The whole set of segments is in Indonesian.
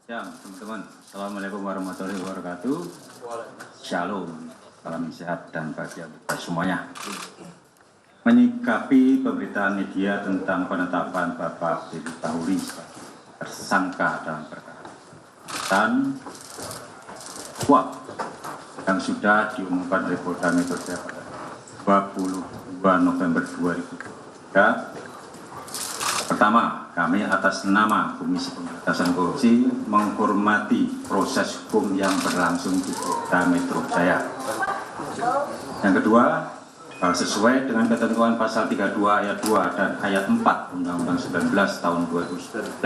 Siang, teman-teman. Assalamualaikum warahmatullahi wabarakatuh. Shalom, salam sehat dan bahagia kita semuanya. Menyikapi pemberitaan media tentang penetapan Bapak Firly Bahuri tersangka dalam perkara dan suap yang sudah diumumkan oleh Polda Metro Jaya pada 22 November 2023. Pertama, kami atas nama Komisi Pemberantasan Korupsi menghormati proses hukum yang berlangsung di Polda Metro Jaya. Yang kedua, sesuai dengan ketentuan pasal 32 ayat 2 dan ayat 4 Undang-Undang 19 tahun 2019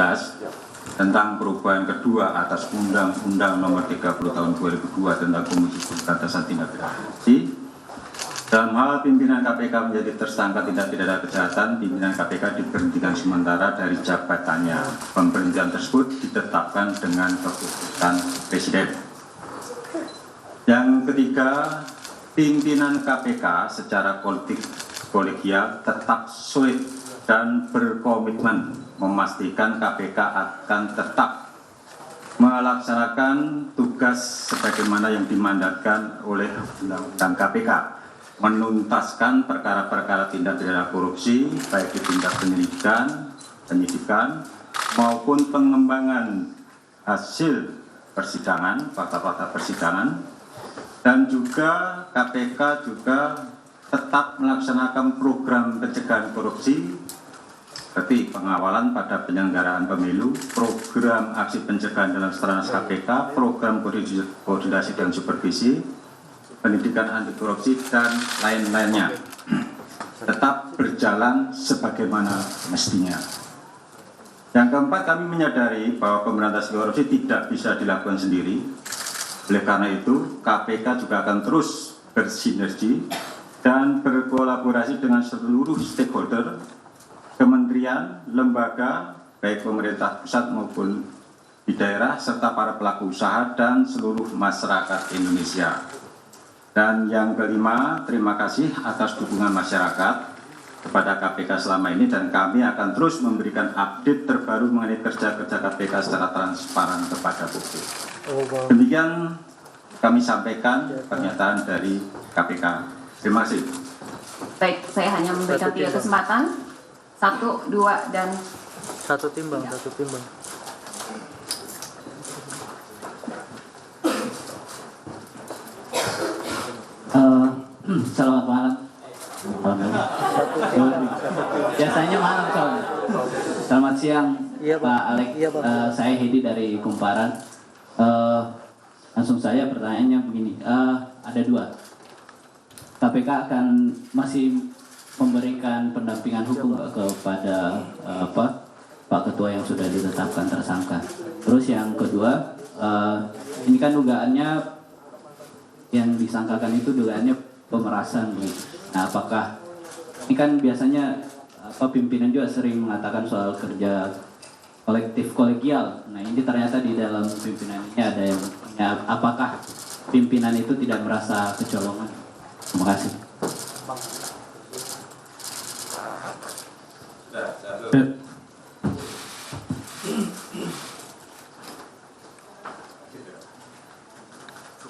tentang perubahan kedua atas Undang-Undang nomor 30 tahun 2002 tentang Komisi Pemberantasan Tindak Pidana Korupsi. Dalam hal pimpinan KPK menjadi tersangka tindak pidana kejahatan, pimpinan KPK diberhentikan sementara dari jabatannya. Pemberhentian tersebut ditetapkan dengan keputusan Presiden. Yang ketiga, pimpinan KPK secara kolegial tetap solid dan berkomitmen memastikan KPK akan tetap melaksanakan tugas sebagaimana yang dimandatkan oleh Undang-Undang KPK, menuntaskan perkara-perkara tindak pidana korupsi baik di tingkat penyidikan maupun pengembangan hasil persidangan, fakta-fakta persidangan, dan juga KPK juga tetap melaksanakan program pencegahan korupsi seperti pengawalan pada penyelenggaraan pemilu, program aksi pencegahan dalam Stranas KPK, program koordinasi dan supervisi, pendidikan anti korupsi, dan lain-lainnya tetap berjalan sebagaimana mestinya. Yang keempat, kami menyadari bahwa pemberantasan korupsi tidak bisa dilakukan sendiri. Oleh karena itu, KPK juga akan terus bersinergi dan berkolaborasi dengan seluruh stakeholder, kementerian, lembaga, baik pemerintah pusat maupun di daerah, serta para pelaku usaha dan seluruh masyarakat Indonesia. Dan yang kelima, terima kasih atas dukungan masyarakat kepada KPK selama ini, dan kami akan terus memberikan update terbaru mengenai kerja-kerja KPK secara transparan kepada publik. Demikian kami sampaikan pernyataan dari KPK. Terima kasih. Baik, saya hanya memberikan 3 kesempatan. 1, 2, dan 1 timbang. Selamat malam. Biasanya malam kawan. Selamat siang, Iya, Pak. Pak Alex. Iya, Pak. Saya Hedi dari Kumparan. Langsung saja pertanyaannya begini. Ada 2. KPK akan masih memberikan pendampingan hukum kepada Pak Ketua yang sudah ditetapkan tersangka. Terus yang kedua, ini kan dugaannya yang disangkakan itu dugaannya pemerasan. Nah, apakah ini kan biasanya pimpinan juga sering mengatakan soal kerja kolektif kolegial. Nah, ini ternyata di dalam pimpinan ini ada yang apakah pimpinan itu tidak merasa kecolongan? Terima kasih.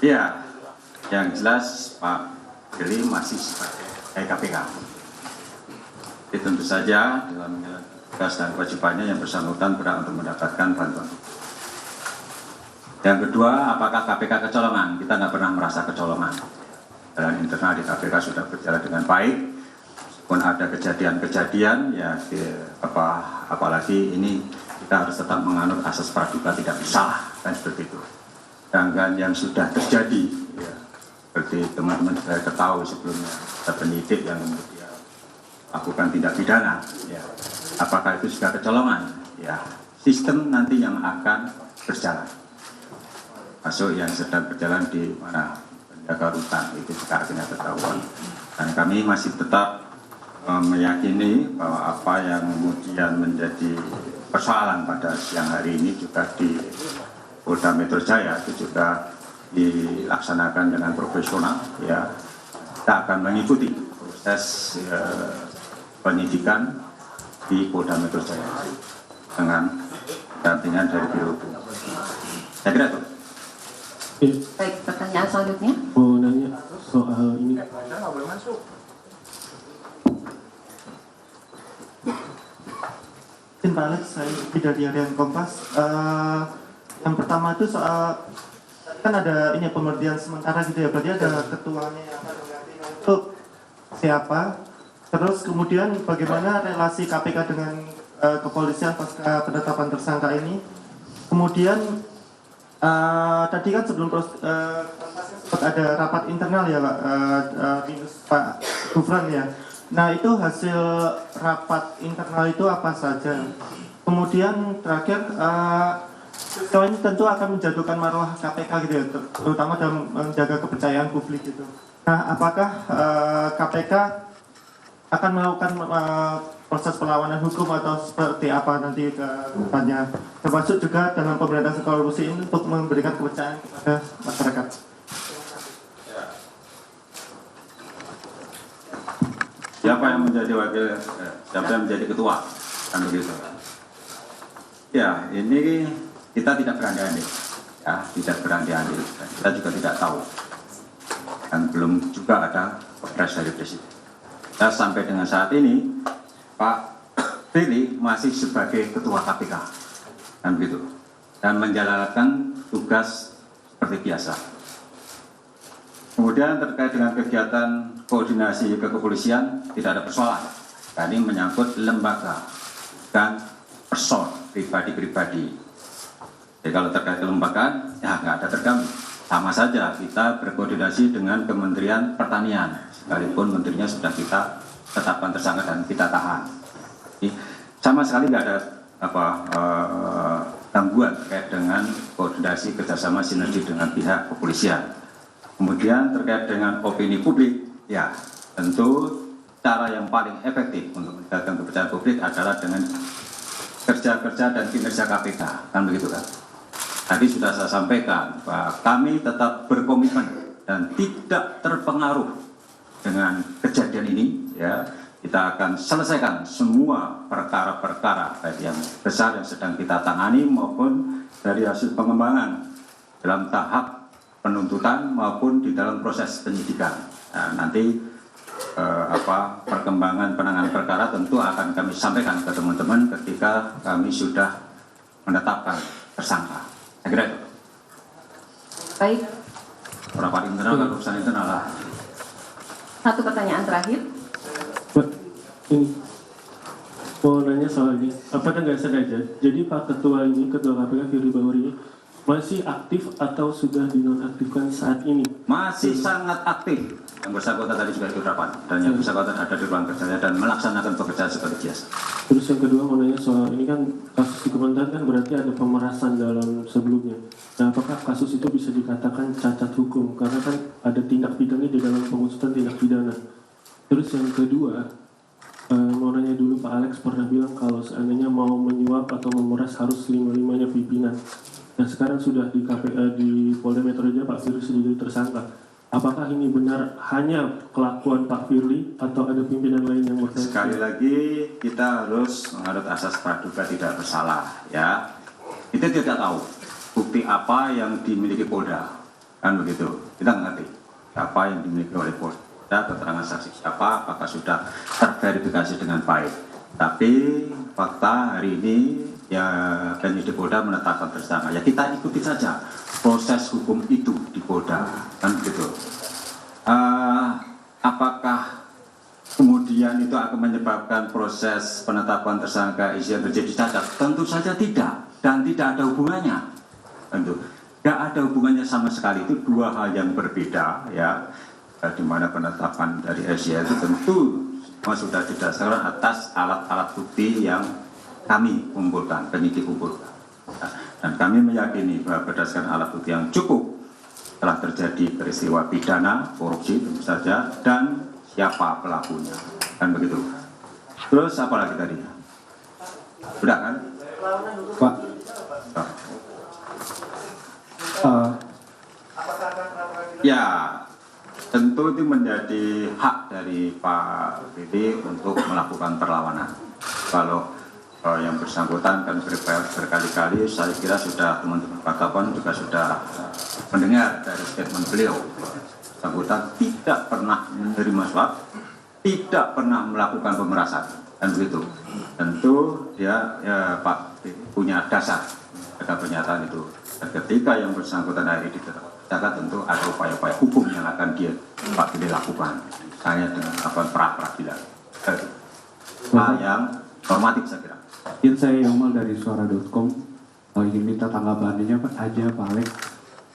Ya, yang jelas Pak Firly masih sebagai KPK. Jadi tentu saja dalam tugas dan kewajibannya yang bersangkutan berhak untuk mendapatkan bantuan. Yang kedua, apakah KPK kecolongan? Kita nggak pernah merasa kecolongan. Dalam internal di KPK sudah berjalan dengan baik. Meskipun ada kejadian-kejadian, ya apalagi ini kita harus tetap menganut asas praduga tidak bersalah, kan seperti itu. Sedangkan yang sudah terjadi, ya, seperti teman-teman saya ketahui sebelumnya, ada penyidik yang kemudian lakukan tindak pidana, ya, apakah itu sudah kecolongan? Ya, sistem nanti yang akan berjalan. Masuk yang sedang berjalan di mana penjaga rutan itu juga akhirnya ketahuan. Dan kami masih tetap meyakini bahwa apa yang kemudian menjadi persoalan pada siang hari ini juga di Polda Metro Jaya itu juga dilaksanakan dengan profesional. Ya, kita akan mengikuti proses penyidikan di Polda Metro Jaya dengan dampingan dari Biro Hukum. Saya kira itu. Baik, pertanyaan selanjutnya. Mau nanya soal ini. Pak Alex, saya dari Harian Kompas. Yang pertama itu soal kan ada ini pemberhentian sementara gitu ya, berarti ada ketuanya yang akan menggantinya itu siapa? Terus kemudian bagaimana relasi KPK dengan kepolisian pasca penetapan tersangka ini? Kemudian tadi kan sebelum ada rapat internal ya Pak, minus Pak Gufran ya. Nah itu hasil rapat internal itu apa saja? Kemudian terakhir, ini tentu akan menjatuhkan marwah KPK gitu ya, terutama dalam menjaga kepercayaan publik gitu. Nah apakah KPK akan melakukan proses perlawanan hukum atau seperti apa nanti ke depannya, termasuk juga dalam pemberantasan korupsi ini untuk memberikan kepercayaan kepada masyarakat? Siapa yang menjadi wakil, siapa yang menjadi ketua, kan begitu. Ya, ini kita tidak berandai-andai, ya, tidak berandai-andai. Kita juga tidak tahu, dan belum juga ada kepres dari presiden. Ya, sampai dengan saat ini, Pak Firly masih sebagai ketua KPK, kan begitu, dan menjalankan tugas seperti biasa. Kemudian terkait dengan kegiatan koordinasi kepolisian tidak ada persoalan. Tadi menyangkut lembaga dan person pribadi-pribadi. Jadi kalau terkait kelembagaan, ya nggak ada terganggu. Sama saja kita berkoordinasi dengan Kementerian Pertanian, sekalipun menterinya sudah kita tetapkan tersangka dan kita tahan. Jadi, sama sekali nggak ada gangguan terkait dengan koordinasi kerjasama sinergi dengan pihak kepolisian. Kemudian terkait dengan opini publik, ya tentu cara yang paling efektif untuk meningkatkan kepercayaan publik adalah dengan kerja-kerja dan kinerja KPK, kan begitu kan? Tadi sudah saya sampaikan bahwa kami tetap berkomitmen dan tidak terpengaruh dengan kejadian ini, ya kita akan selesaikan semua perkara-perkara baik yang besar yang sedang kita tangani maupun dari hasil pengembangan dalam tahap penuntutan maupun di dalam proses penyidikan. Nah, nanti perkembangan penanganan perkara tentu akan kami sampaikan ke teman-teman ketika kami sudah menetapkan tersangka. Saya kira itu. Baik, Rapat internal, urusan internal lah. satu pertanyaan terakhir. Pak, ini mau nanya soal ini. Apakah nggak sengaja? Jadi Pak Ketua ini, Ketua KPK Firly Bahuri ini masih aktif atau sudah dinonaktifkan saat ini? Masih sangat aktif. Yang bersangkutan tadi juga ikut rapat dan yang bersangkutan ada di ruang kerjanya dan melaksanakan pekerjaan seperti biasa. Terus yang kedua mau nanya soal ini kan kasus di Kementerian kan berarti ada pemerasan dalam sebelumnya. Nah apakah kasus itu bisa dikatakan cacat hukum? Karena kan ada tindak pidana di dalam pengusutan tindak pidana. Terus yang kedua, mau nanya dulu Pak Alex pernah bilang kalau seandainya mau menyuap atau memeras harus 5-5-nya pimpinan. Nah sekarang sudah di KPK di Polda Metro Jaya Pak Firly sendiri tersangka. Apakah ini benar hanya kelakuan Pak Firly atau ada pimpinan lain yang berkaitan? Sekali lagi kita harus menganut asas praduga tidak bersalah, ya. Kita tidak tahu bukti apa yang dimiliki Polda, kan begitu. Kita ngerti apa yang dimiliki oleh Polda, keterangan saksi siapa, apakah sudah terverifikasi dengan baik. Tapi fakta hari ini ya penyidik Polda menetapkan tersangka. Ya kita ikuti saja proses hukum itu di Polda, kan begitu. Apakah kemudian itu akan menyebabkan proses penetapan tersangka yang terjadi cacat? Tentu saja tidak, dan tidak ada hubungannya. Tentu tidak ada hubungannya sama sekali. Itu dua hal yang berbeda, ya. Di mana penetapan dari SY itu tentu sudah didasarkan atas alat-alat bukti yang kami kumpulkan, penyidik kumpulkan. Dan kami meyakini bahwa berdasarkan alat bukti yang cukup telah terjadi peristiwa pidana, korupsi tentu saja, dan siapa pelakunya, kan begitu. Terus apa lagi tadi? Sudah kan? Pak, Ya, tentu itu menjadi hak dari Pak Firly untuk melakukan perlawanan. Kalau yang bersangkutan kan berkali-kali saya kira sudah teman-teman wartawan juga sudah mendengar dari statement beliau. Bersangkutan tidak pernah menerima suap, tidak pernah melakukan pemerasan, dan begitu. Tentu dia Pak punya dasar pada pernyataan itu. Dan ketika yang bersangkutan hari ini ditetapkan, tentu ada upaya-upaya hukum yang akan dia Pak lakukan, misalnya dengan pra-peradilan. Hal yang normatif saya kira. Izin saya Yomal dari suara.com. Ingin minta tanggapannya Pak aja Pak Alex.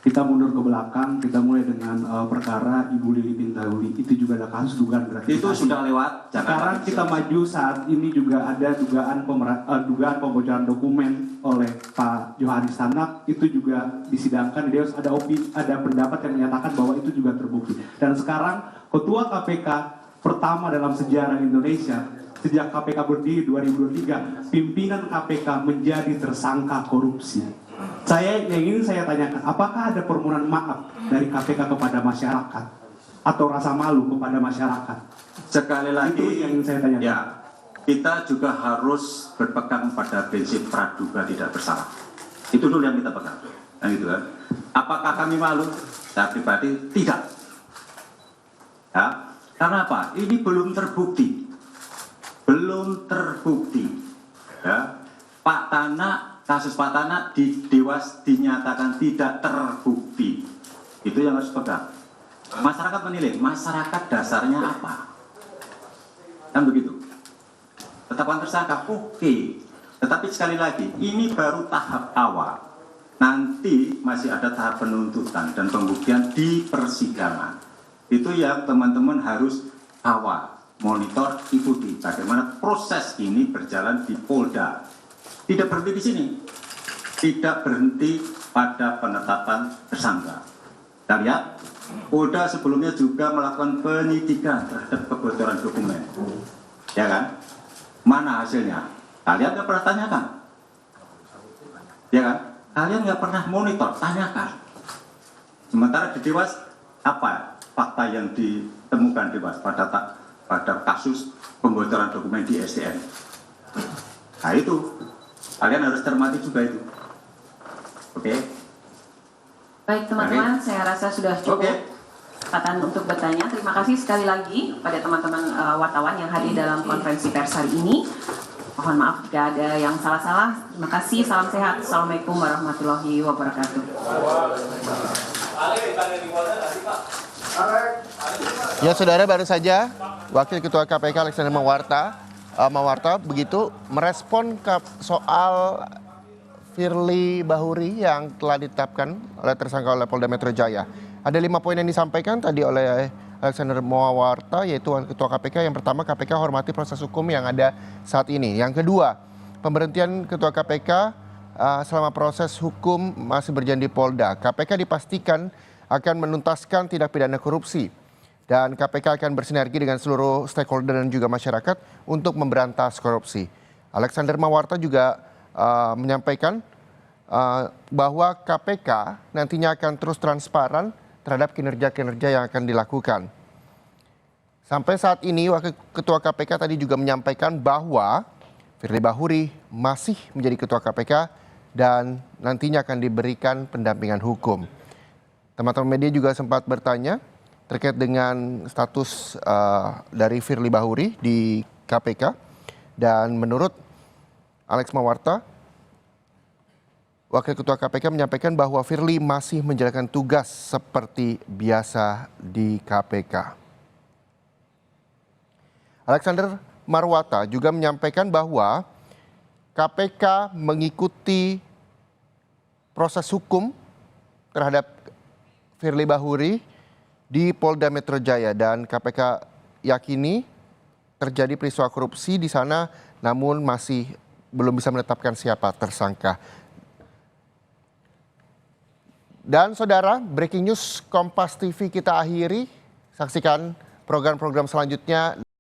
Kita mundur ke belakang, kita mulai dengan perkara Ibu Lili Pintauli. Itu juga ada kasus dugaan gratifikasi. Itu sudah lewat. Sekarang kita maju saat ini juga ada dugaan pembocoran dokumen oleh Pak Johanis Tanak. Itu juga disidangkan. Dia ada pendapat yang menyatakan bahwa itu juga terbukti. Dan sekarang Ketua KPK pertama dalam sejarah Indonesia. Sejak KPK berdiri 2023, pimpinan KPK menjadi tersangka korupsi. Yang ingin saya tanyakan, apakah ada permohonan maaf dari KPK kepada masyarakat atau rasa malu kepada masyarakat? Sekali lagi, itu yang ingin saya tanyakan. Ya, kita juga harus berpegang pada prinsip praduga tidak bersalah. Itu dulu yang kita pegang. Nah, gitu kan. Apakah kami malu? Saya pribadi tidak. Ya, karena apa? Ini belum terbukti. Belum terbukti, ya. Pak Tanak, kasus Pak Tanak di Dewas dinyatakan tidak terbukti. Itu yang harus pegang. Masyarakat menilai, masyarakat dasarnya apa? Kan begitu. Tetapkan tersangka, oke. Tetapi sekali lagi, ini baru tahap awal. Nanti masih ada tahap penuntutan dan pembuktian di persidangan. Itu yang teman-teman harus kawal. Monitor, ikuti bagaimana proses ini berjalan di Polda. Tidak berhenti di sini, tidak berhenti pada penetapan tersangka. Kita lihat, Polda sebelumnya juga melakukan penyidikan terhadap kebocoran dokumen, ya kan? Mana hasilnya? Kalian nggak pernah tanyakan, ya kan? Kalian nggak pernah monitor, tanyakan. Sementara di Dewas, apa fakta yang ditemukan Dewas pada kasus pembocoran dokumen di SDN. Nah itu, kalian harus cermati juga itu. Oke? Baik teman-teman, saya rasa sudah cukup kesempatan untuk bertanya. Terima kasih sekali lagi pada teman-teman wartawan yang hadir dalam konferensi pers hari ini. Mohon maaf jika ada yang salah-salah. Terima kasih, salam sehat. Assalamualaikum warahmatullahi wabarakatuh. Ya saudara, baru saja Wakil Ketua KPK Alexander Mawarta begitu merespon soal Firly Bahuri yang telah ditetapkan oleh tersangka oleh Polda Metro Jaya. Ada 5 poin yang disampaikan tadi oleh Alexander Mawarta, yaitu Wakil Ketua KPK. Yang pertama, KPK hormati proses hukum yang ada saat ini. Yang kedua, pemberhentian Ketua KPK selama proses hukum masih berjalan di Polda. KPK dipastikan akan menuntaskan tindak pidana korupsi. Dan KPK akan bersinergi dengan seluruh stakeholder dan juga masyarakat untuk memberantas korupsi. Alexander Mawarta juga menyampaikan bahwa KPK nantinya akan terus transparan terhadap kinerja-kinerja yang akan dilakukan. Sampai saat ini Wakil Ketua KPK tadi juga menyampaikan bahwa Firly Bahuri masih menjadi Ketua KPK dan nantinya akan diberikan pendampingan hukum. Teman-teman media juga sempat bertanya terkait dengan status dari Firly Bahuri di KPK. Dan menurut Alex Mawarta, Wakil Ketua KPK menyampaikan bahwa Firly masih menjalankan tugas seperti biasa di KPK. Alexander Marwata juga menyampaikan bahwa KPK mengikuti proses hukum terhadap Firly Bahuri di Polda Metro Jaya dan KPK yakini terjadi peristiwa korupsi di sana, namun masih belum bisa menetapkan siapa tersangka. Dan saudara, breaking news Kompas TV kita akhiri. Saksikan program-program selanjutnya.